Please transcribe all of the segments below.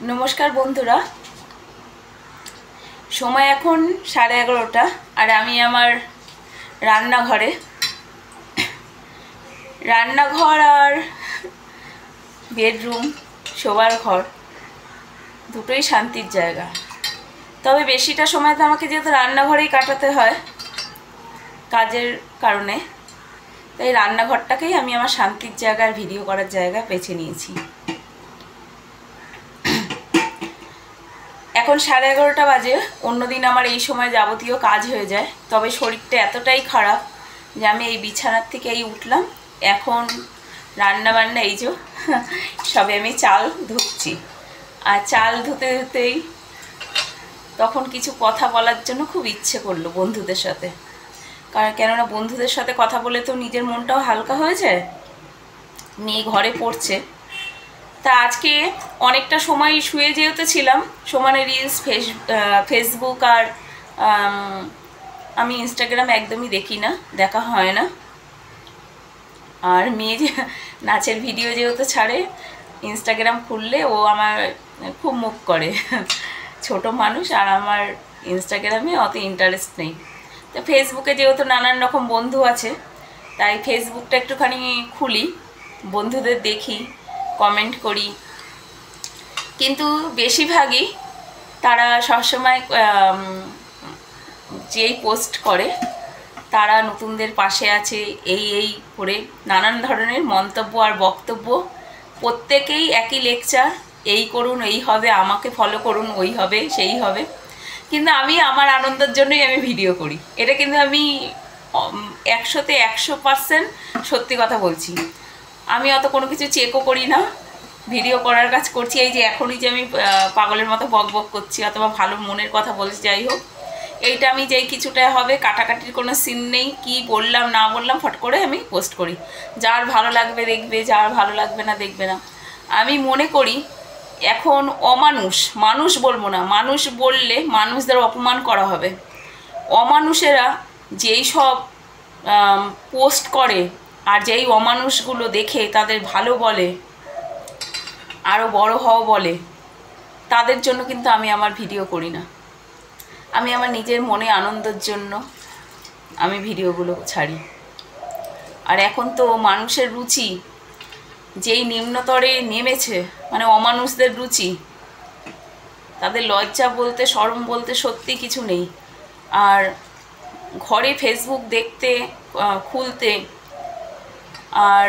नमस्कार बंधुरा समय এখন 11:30 और आमी आमार रान्नाघरे रान्नाघर और बेडरूम शोবার घर দুটোই শান্তির জায়গা। তবে বেশিটা সময় তো আমাকে যেহেতু রান্নাঘরেই কাটাতে হয় কাজের কারণে, তাই রান্নাঘরটাকেই আমি আমার শান্তির জায়গা আর ভিডিও করার জায়গা বেছে নিয়েছি। এখন 11:30 বাজে। অন্যদিন আমার এই সময় যাবতীয় কাজ হয়ে যায়, তবে শরীরটা এতটাই খারাপ যে আমি এই বিছানার থেকে উঠলাম। এখন রান্না বান্না এই যে সবে আমি চাল ধুচ্ছি, আর চাল ধুতে ধুতেই তখন কিছু কথা বলার জন্য খুব ইচ্ছে করলো বন্ধুদের সাথে। কেননা বন্ধুদের সাথে কথা বলে তো নিজের মনটাও হালকা হয়ে যায়। মেয়ে ঘরে পড়ছে, তা আজকে অনেকটা সময় শুয়ে যেতে ছিলাম। সমানে রিলস, ফেসবুক আর আমি ইনস্টাগ্রাম একদমই দেখি না, দেখা হয় না। আর মেয়ে যে নাচের ভিডিও যেহেতু ছাড়ে, ইনস্টাগ্রাম খুললে ও আমার খুব মুখ করে। ছোট মানুষ, আর আমার ইনস্টাগ্রামে অত ইন্টারেস্ট নেই। তো ফেসবুকে যেহেতু নানান রকম বন্ধু আছে, তাই ফেসবুকটা একটুখানি খুলি, বন্ধুদের দেখি, কমেন্ট করি। কিন্তু বেশিরভাগই তারা সবসময় যেই পোস্ট করে তারা নতুনদের পাশে আছে এই করে নানান ধরনের মন্তব্য আর বক্তব্য। প্রত্যেকেই একই লেকচার, এই করুন, এই হবে, আমাকে ফলো করুন, ওই হবে, সেই হবে। কিন্তু আমি আমার আনন্দের জন্যই আমি ভিডিও করি। এটা কিন্তু আমি 100-তে 100% সত্যি কথা বলছি। আমি অত কোনো কিছু চেকও করি না, ভিডিও করার কাজ করছি। এই যে এখনই যে আমি পাগলের মতো বক বক করছি অথবা ভালো মনের কথা বলছি, যাই হোক, এইটা আমি যেই কিছুটা হবে, কাটাকাটির কোনো সিন নেই। কি বললাম না বললাম ফট করে আমি পোস্ট করি। যার ভালো লাগবে দেখবে, যার ভালো লাগবে না দেখবে না। আমি মনে করি এখন মানুষ বলবো না, মানুষ বললে মানুষদের অপমান করা হবে। অমানুষেরা যেই সব পোস্ট করে আর যেই অমানুষগুলো দেখে তাদের ভালো বলে, আরও বড় হও বলে, তাদের জন্য কিন্তু আমি আমার ভিডিও করি না। আমি আমার নিজের মনে আনন্দের জন্য আমি ভিডিওগুলো ছাড়ি। আর এখন তো মানুষের রুচি যেই নিম্নতরে নেমেছে, মানে অমানুষদের রুচি, তাদের লজ্জা বলতে, শরম বলতে সত্যি কিছু নেই। আর ঘরে ফেসবুক দেখতে, খুলতে, আর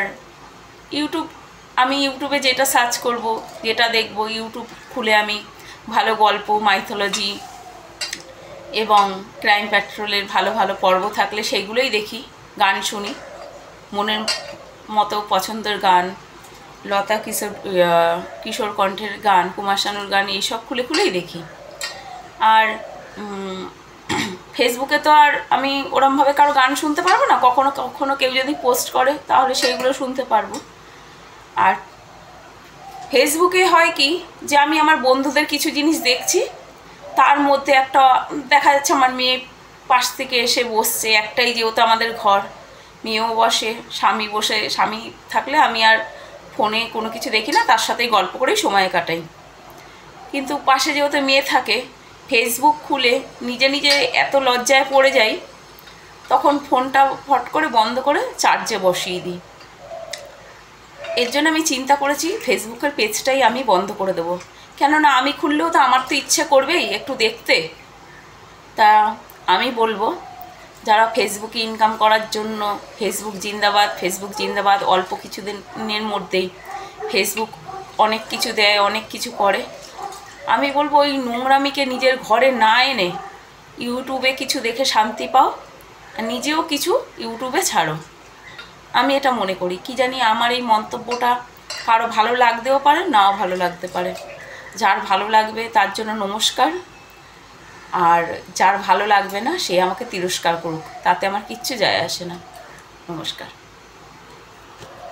আমি ইউটিউবে যেটা সার্চ করব, যেটা দেখব, ইউটিউব খুলে আমি ভালো গল্প, মাইথোলজি এবং ক্রাইম প্যাট্রোলের ভালো ভালো পর্ব থাকলে সেইগুলোই দেখি। গান শুনি, মনের মতো পছন্দের গান, লতা কিশোর কণ্ঠের গান, কুমার শানুর গান, এইসব খুলেই দেখি। আর ফেসবুকে তো আর আমি ওরমভাবে কারো গান শুনতে পারবো না। কখনো কেউ যদি পোস্ট করে তাহলে সেইগুলো শুনতে পারবো। আর ফেসবুকে হয় কি, যে আমি আমার বন্ধুদের কিছু জিনিস দেখছি, তার মধ্যে একটা দেখা যাচ্ছে আমার মেয়ে পাশ থেকে এসে বসছে। একটাই যেহেতু আমাদের ঘর, মেয়েও বসে, স্বামী থাকলে আমি আর ফোনে কোনো কিছু দেখি না, তার সাথেই গল্প করেই সময় কাটাই। কিন্তু পাশে যেহেতু মেয়ে থাকে, ফেসবুক খুলে নিজে নিজে এত লজ্জায় পড়ে যাই, তখন ফোনটা ফট করে বন্ধ করে চার্জে বসিয়ে দিই। এর জন্য আমি চিন্তা করেছি ফেসবুকের পেজটাই আমি বন্ধ করে দেবো। কেননা আমি খুললেও তো আমার তো ইচ্ছে করবেই একটু দেখতে। তা আমি বলবো, যারা ফেসবুকে ইনকাম করার জন্য ফেসবুক জিন্দাবাদ, অল্প কিছুদিনের মধ্যেই ফেসবুক অনেক কিছু দেয়, অনেক কিছু করে। আমি বলবো ওই নোংরামিকে নিজের ঘরে না এনে ইউটিউবে কিছু দেখে শান্তি পাও, আর নিজেও কিছু ইউটিউবে ছাড়ো। আমি এটা মনে করি। কি জানি আমার এই মন্তব্যটা কারো ভালো লাগতেও পারে, নাও ভালো লাগতে পারে। যার ভালো লাগবে তার জন্য নমস্কার, আর যার ভালো লাগবে না সে আমাকে তিরস্কার করুক, তাতে আমার কিচ্ছু যায় আসে না। নমস্কার।